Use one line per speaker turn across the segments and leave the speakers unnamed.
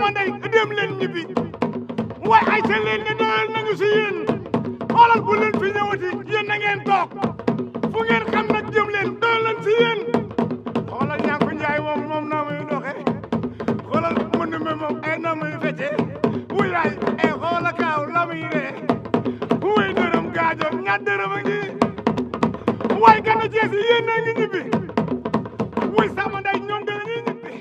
sama ndey dem leen ñibbi waaye ay sa leen ne doyal nañu si yéen xoolal bu leen fi ñëwati yéen na ngeen toog fu ngeen xam nag jëm leen doyal nañ si yéen xoolal ñàkk njaay moom naa muy doxee xoolal mënu me moom ay naa muy feccee wuyaay ay xoola kaaw la muy ree wuy dërëm gaajo ñaar dërëm a ngi waaye gana jees yi yéen na ngi ñibbi wuy sama ndey ñoom dañuy ñibbi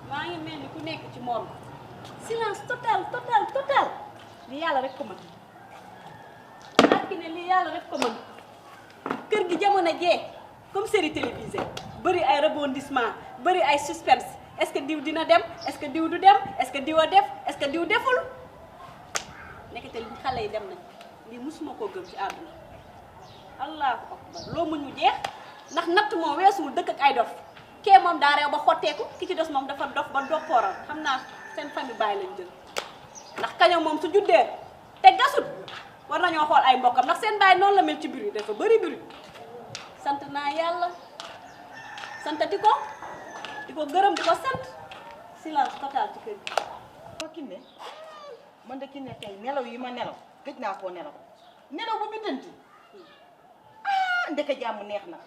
maa ngi mel ni ku nekk ci morgue silence total lii yàlla rek ko mën ak ne lii yàlla rek ko mën kër gi jamono jee comme série télévisée bëri ay rebondissement bëri ay suspense est-ce que diw dina dem est-ce que diw du dem est-ce que diw a def est-ce que diw deful nekkate li xale yi dem nañ lii musuma koo gëm ci àdduna allahu akbar loo muñ mu jeex ndax natt moo weesuwul dëkk ak ay dof kee moom daa reew ba xotteeku ki ci des moom dafa dof ba doppooral xam naa seen famille bàyyi lañ jël ndax kaño moom su juddee te gasut war nañoo xool ay mbokkam ndax seen bàyyi noonu la mel ci biir dafa bëri biir sant naa yàlla santati ko di ko gërëm di ko sant silence total ci kër gi.
ko Kiné man de Kiné tey nelaw yi ma nelaw gëj naa koo nelaw ba biddanti ndeke jàmm neex na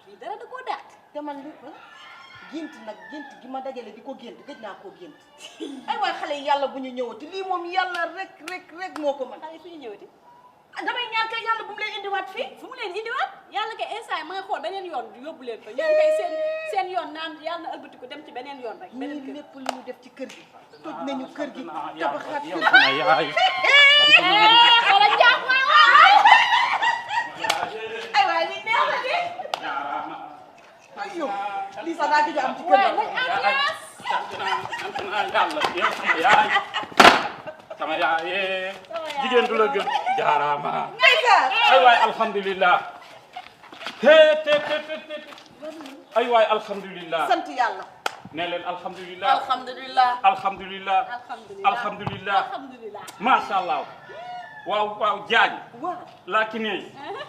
fii dara da koo dàq
te man li gént nag gént gi ma dajale di ko gént gëj naa koo gént ay waay xale yi yàlla bu ñu ñëwati lii moom yàlla rek moo ko mën
xale fi ñu ñëwati
damay ñaan kay yàlla bu mu leen indiwaat fii
fu mu leen indiwaat yàlla kay instant ma nga xool beneen yoon yóbbu leen fa ñoom kay seen yoon naan yàlla na ëlbatiku dem ci beneen yoon rek beneen kër
lépp lu ñu def ci kër gi toj nañu kër gi tabaxaat kër
wala jàpp
ay waay li neex na de ay yow lii sax daa gëj a am ci kër
sama yaay jigéen du la gën jaaraama
ndeysaan
ay waay alhamdulilah ay waay alhamdulilah
sant yàlla
ne leen alhamdulilah
alhamdulilah
alhamdulilah alhamdulilah
alhamdulilah
macha allah waaw jaañ
waaw
laa ki ne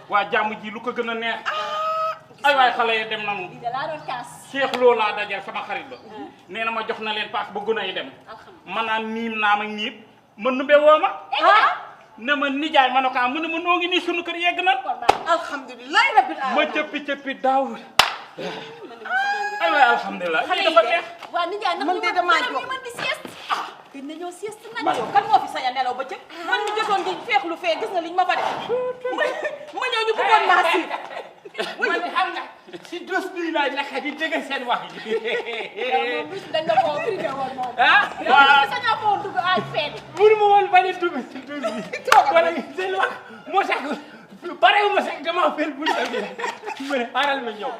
waa jàmm ji lu ko gën a neex ay waay xale yi dem nañu
lii de laa doon kaas
Cheikh Lo laa dajal sama xarit ba nee na ma jox na leen paas ba gën a yi dem ma naan niim naa ma niib ma numbe woo ma ne ma nijaay ma ne ko mu ne ma noo ngi nii sunu kër yegg na
alhamdulilah rabbil alamin
ma cëppi daaw ay waay alhamdulilah xale dafa neex
waa nijaay nag
man de damaa jóg
man di sieste gën nañoo sieste nag
yow kan moo fi sañ a nelaw ba cëg man mi jotoon di feexlu fee gis nga liñ ma fa def ma ñëw ñu bëggoon maa si
man xam nga si dos bii laay naka di dégg seen wax yi
moom bis dañ la koo privé woon moom
ah
yow sañoo koo dugg ay feet
mënu ma woon bañ a dugg si dos bi wala seen wax moo tax parewuma sax dama fel bu bi ma ne xaaral ma ñëw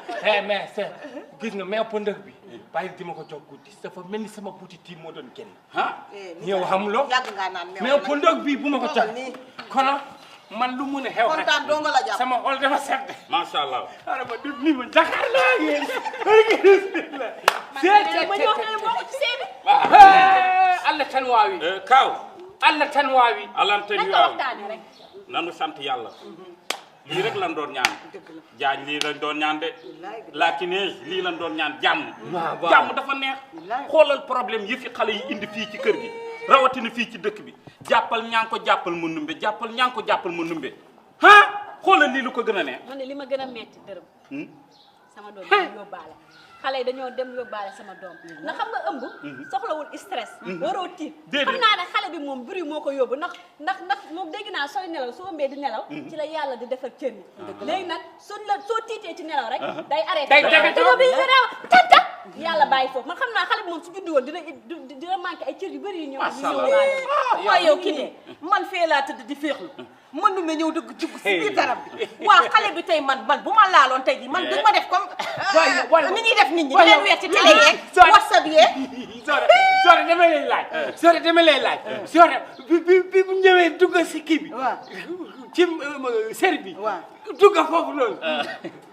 mais c'est gis nga mais pëndëx bi bàyyi di ma ko jox guddi dafa mel ni sama buti tiim moo doon génn ñëw xam loo
yàgg ngaa naan
mais pëndëx bi bu ma ko jox kono man lu mun a xew
kontaan doo nga la jàpp
sama xol dafa sedd macha allah xaaral ma def nii ma Dakar laa ngeen
ma ñëw xale boo ko ci seeni
Allah tan waawi kaw Allah tan waawi Allah tan
nañ ko
waawi
waxtaane rek
nanu sant yàlla lii rek lan doon ñaan jaañ lii lañ doon ñaan de laakinees lii lañ doon ñaan jàmm jàmm dafa neex xoolal problème yi fi xale yi indi fii ci kër gi rawatina fii ci dëkk bi jàppal ñaa ngi ko jàppal ma numbe jàppal ñaa ngi ko jàppal ma numbe ah xoolal lii lu ko gën a neex
man ne li ma gën a metti dërëm sama doom bi yóbbaale xale yi dañoo dem yóbbaale sama doom ndax xam nga ëmb soxlawul stress waroo tiit xam naa ne xale bi moom bruit moo ko yóbbu ndax moom dégg naa sooy nelaw su ëmbee di nelaw ci la yàlla di defar cër yi léegi nag soo tiitee ci nelaw rek day arrêté te bi raw tata yàlla bàyyi foofu man xam naa xale bi moom su juddu woon dina manqué ay cër yu bëri yu ñëw
waaw yow Kiné man fee laa tëdd di féexlu man nu ma ñëw dugg si biir garab bi waaw xale bi tey man bu ma laaloon tey ji man duñ ma def comme ni ñuy def nit ñi di leen weer ci télé yeeg WhatsApp yeeg
Sore dama lay laaj Sore bi bu ñëwee dugg si kii bi
ci série bi.
waaw
dugg foofu noonu.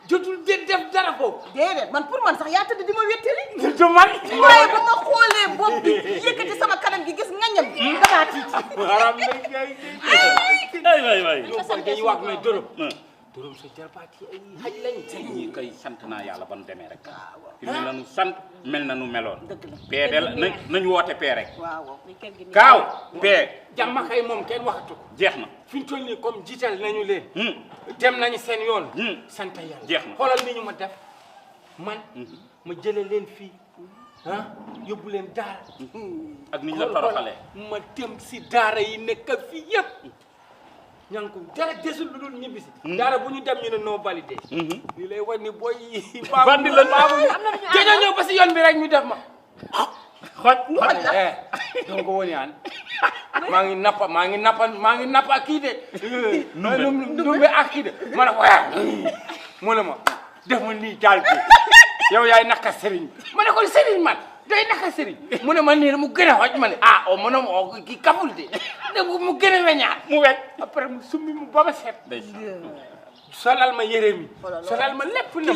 jotul def dara foofu.
déedéet man pour man sax yaa tëdd di ma wéttali.
du man.
waaye ba ma xoolee bopp bi yëkkati sama kanam gi gis ngañam bi damaa tiit.
maanaam nag
waay
ñoo ko dañuy wax mais dërëm sa jarbaat yi ay xaj lañ.
ñii kay sant naa yàlla ba nu demee rek. fi mu ne la nu sant mel na nu meloon.
dëgg la
pee de la nañu woote pee rek.
waaw
kaaw pee.
jàmm kay moom kenn waxatu ko.
jeex na.
fi ñu toll nii comme jiital nañu leen. dem nañu seen yoon. sant yàlla
jeex na
xoolal ni ñu ma def man. ma jëlee leen fii ah yóbbu leen daara.
ak ni ñu la toroxalee.
ma dem si daara yi nekk fii yëpp. ña ngi ko dara desul lu dul ñibbisi. daara bu ñu dem ñu ne non validé. li lay wan ni booy yi.
bandi la
dañoo ñëw ba si yoon bi rek ñu def ma. donc woni an maa ngi nappa kii de. numbe ak kii de ma ne ko mu ne ma def ma nii jaal bi yow yaay naka sëriñ ma ne ko sëriñ man day naka sëriñ mu ne ma nii mu gën a xoj ma ne o mu ne ma kii kaful de mu gën a weñaat mu weñ après mu summi mu ba ma set solal ma yére mi solal ma lépp na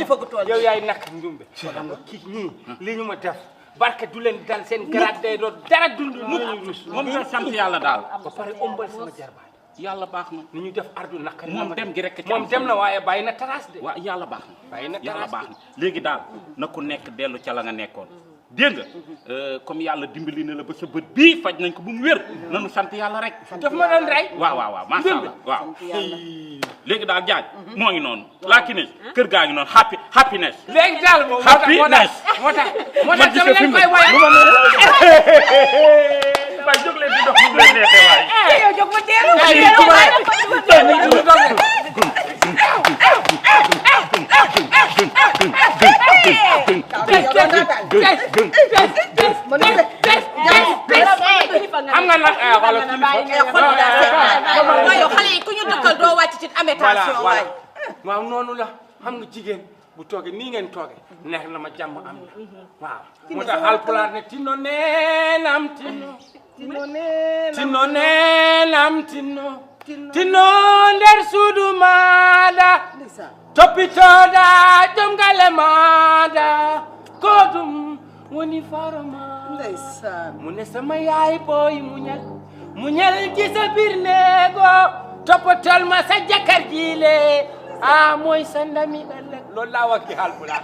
yow yaay naka ndumbe solal ma kii ñii li ñu ma def barke du leen dal seen garaat day doon dara dund
moom nga sant yàlla daal.
ba pare ombal sama jarbaat
yàlla baax na.
ni ñu def ardu naka
moom dem gi rek.
moom dem na waaye bàyyi na trace de.
waaw yàlla baax na.
bàyyi na
yàlla baax na léegi daal na ku nekk dellu ca la nga nekkoon. dégg nga comme yàlla dimbali na la ba sa bët bii faj nañ ko bu mu wér. nanu sant yàlla rek.
daf ma doon rey.
waaw macha allah waaw. léegi daal jaaj moo ngi noonu. Lakiné kër gaa ngi noonu happiness.
léegi daal moom moo tax dama leen koy woyal.
waaye jóg leen di dox mu leen neexee waaye.
yow jóg ma teelu
xam nga nag
waaye xale yi ku ñu dëkkal doo wàcc ci amétation waay.
waaw noonu la xam nga jigéen bu toogee nii ngeen toogee neex na ma jàmm am na waaw. moo tax Haalpulaar ne tinno neenam tinno neenam tinno nder suudu maada toppitooɗa jomgale maada ko ɗum woni faro maada mu ne sama yaay booy muñal ci sa biir néego toppatol ma sa jëkkër jiile mooy sa ndami ëllëg loolu laa wax ci Haalpulaar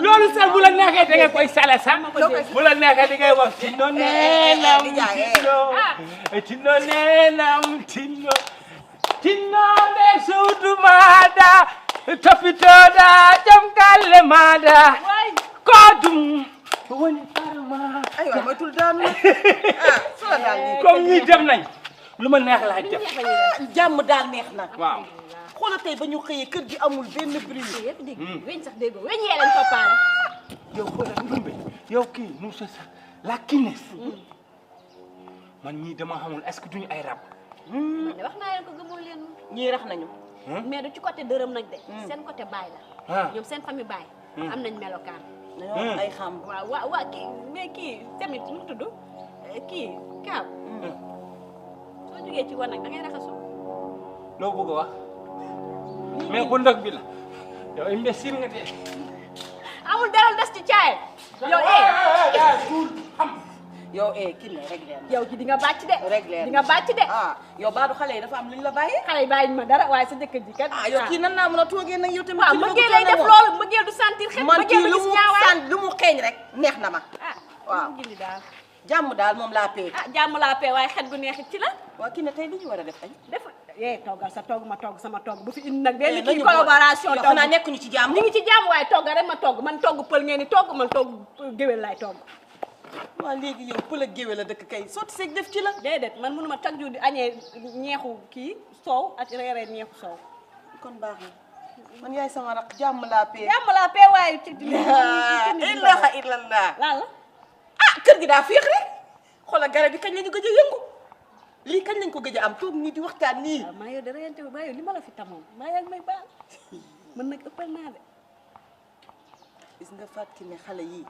loolu sal bu la neexee da nga koy sala sax bu la neexee da ngay wax tinno neenam tinno nder suudu maada toppitooɗa jom galle maada ko ɗum woni faro maada
aywa ma tul daanu
comme ñi dem nañ lu ma neex laay def
jàmm daal neex na
waaw
xoolal tey ba ñu xëyee kër gi amul benn bruit
yëpp dégg weñ sax dégg weñ yee lañ toppaale.
yow xoolal ndumbe yow kii nu sa Lakiné man ñii dama xamul est-ce que duñu ay rab
man de wax naa leen ko gëmoo leen
ñii rax nañu
mais du ci côté dërëm nag de. seen côté baay la. ñoom seen famille baay. am nañ melokaan.
ay xam
waaw kii mais kii tamit nu mu tudd kii Kaaw. soo jógee ci wanag da ngay raxasu.
loo bëgg a wax mais bu ndox bi la yow imbécile nga de.
amul dara des ci caay.
yow kii la réglé na.
yow ki di nga bàcc de.
réglé na
di nga bàcc de.
yow baadu xale yi dafa am lu ñu la bàyyi.
xale yi bàyyi ma dara waaye sa jëkkër ji kat.
yow kii nan naa mën a toogee nag yow tamit.
waaw mbëggeel lay def loolu mbëggeel du sentir xet.
man kii
mbëggeel du gis ñaawaay
lu mu xeeñ rek neex na ma.
waaw gindi daal.
jàmm daal moom laa pee.
jàmm laa pee waaye xet gu neexit ci la.
waaw kii ne tey li ñu war a def añ.
def toggal sa togg ma togg sama togg bu fi indi nag benn kii collaboration togg.
xanaa nekkuñu ci jàmm.
ñu ngi ci jàmm waaye togg rek ma togg man togg pël ngeen ni togg man togg géwél laay togg.
waaw léegi yow pël ak géwél la dëkk kay sotti seeg def ci la.
déedéet man mënuma chaque jour di añee ñeexu kii soow ak reeree ñeexu soow.
kon baax na man yaay sama raq jàmm laa pee.
jàmm laa pee waaye ci
ilaha illallah.
lan la.
kër gi daa féex rek xoolal garab yi kañ lañu gëj a yëngu lii kañ lañ ko gëj a am toog nii di waxtaan nii.
maa yow de reyante bi maa yow li ma la fi tamoon maa yaa ngi may baal mën nag ëppal naa de.
gis nga fàttali ne xale yi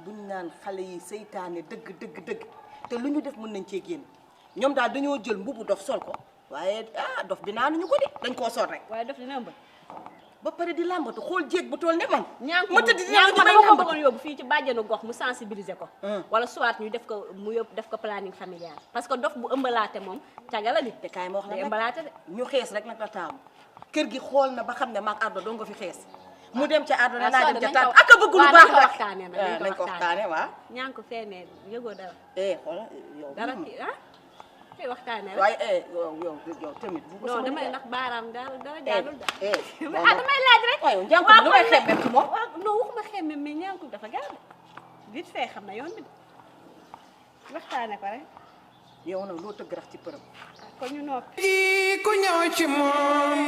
buñ naan xale yi seytaane dëgg te lu ñu def mën nañ cee génn ñoom daal dañoo jël mbubu dof sol ko waaye dof bi naanuñu ko de dañ koo soot rek
waaye dof dina ëmb.
ba pare di làmbatu xool jéeg bu toll ne man
ñaan ko
ma tëdd
ñaan ko
dama
dama ko
làmbatu
bëggoon yóbbu fii ci bàjjenu gox mu sensibiliser ko. wala soit ñu def ko mu yóbbu def ko planning familial parce que dof bu ëmbalaate moom cagala di.
te kaay ma wax la
day
nag
ëmbalaate de.
ñu xees rek nag la taamu kër gi xool na ba xam ne maag Ardo doo nga fi xees mu dem ca Ardo ne naa dem ca taat ak a bëgg lu baax
nañ ko waxtaanee nag
nañ ko waxtaanee waaw
ñaan ko feenee yëgoo dara.
xoolal yow
dara kii koy waxtaanee rek.
waaye yow tamit bu
non damay nax baaraam dara jaarul daal.
ah
damay laaj rek.
waaw yow njàng lu may xemmem ci moom
non waxuma xemmem mais ñaan ko dafa gaaw vite fait xam na yoon bi de waxtaanee ko rek.
yow nag loo tëgg rax ci përëm
kon ñu noppi.
ku ñëw ci moom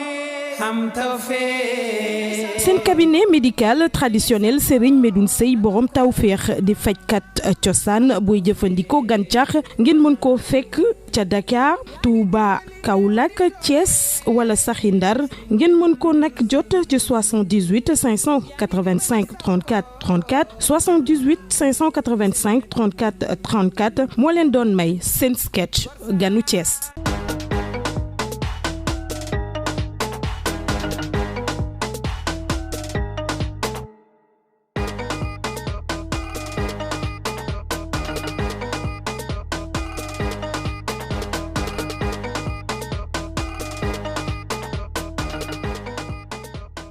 am tawfeex.
seen cabinet médical traditionnel Serigne Medoune Seye borom tawféex di fajkat cosaan buy jëfandikoo gàncax ngeen mën koo fekk ca Dakar Touba Kaolack Thiès wala saxi Ndar ngeen mën ko nag jot ci 78 585 34 34 78 585 34 34 moo leen doon may seen sketch ganu Thiès.